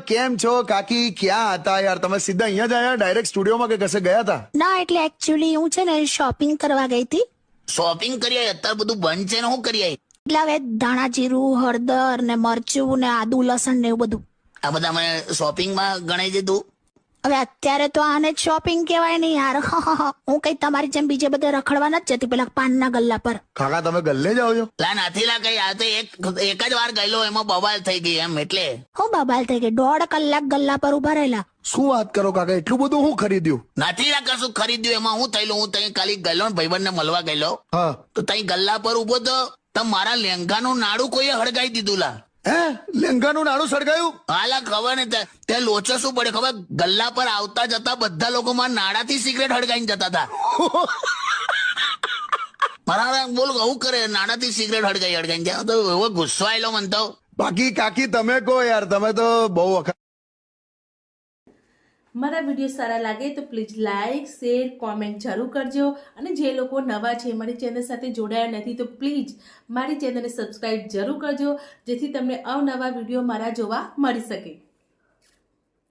કેમ છો કાકી? ક્યાં હતા યાર તમે? સીધા અહીંયા જ આયા ડાયરેક્ટ સ્ટુડિયોમાં કે કશે ગયા હતા? ના એટલે એકચ્યુઅલી હું છે ને શોપિંગ કરવા ગઈ હતી. શોપિંગ કરી આવી? અત્યારે બધું બંધ છે ને શું કરી આવી? એટલે હવે ધાણા જીરું હળદર ને મરચું ને આદુ લસણ ને એવું બધું. આ બધા મને શોપિંગમાં ગણાઈ દીધું. હવે અત્યારે તો આને જ શોપિંગ કહેવાય ને યાર. હું કઈ તમારી જેમ બીજે બધે રખડવા નથી જતી પેલા પાનના ગલ્લા પર. કાકા તમે ગલ્લે જાઓ છો? લા નથી લા કઈ, આ તો એક જ વાર ગયેલો એમાં બવાલ થઈ ગઈ એમ એટલે. હું બબાલ થઈ ગઈ 1.5 કલાક ગલ્લા પર ઉભા રહેલા. શું વાત કરો કાકા, એટલું બધું હું ખરીદ્યું? નથી લા કશું ખરીદ્યું. એમાં હું થયેલું, હું તઈ ખાલી ગયેલો ને ભાઈબંધને મળવા ગયેલો હા તો તઈ ગલ્લા પર ઉભો તો મારા લેંઘાનું નાડું કોઈએ હળગાઈ દીધું લા. હે લેંઘાનું નાણું સળગાયું? હાલા ખબર ને તે લોચો શું પડે ખબર? ગલ્લા પર આવતા જતા બધા લોકો મારા નાડાથી સિગરેટ હળગાઈને જતા હતા. મારા બોલ આવું કરે, નાડાથી સિગરેટ હળગાઈને જાય તો એવો ગુસ્સો આવેલો મને તો. બાકી કાકી તમે કહો યાર, તમે તો બહુ વખત. મારા વિડીયો સારા લાગે તો પ્લીઝ લાઇક શેર કોમેન્ટ જરૂર કરજો. અને જે લોકો નવા છે મારી ચેનલ સાથે જોડાયા નથી તો પ્લીઝ મારી ચેનલને સબસ્ક્રાઈબ જરૂર કરજો, જેથી તમને અવનવા વિડીયો મારા જોવા મળી શકે.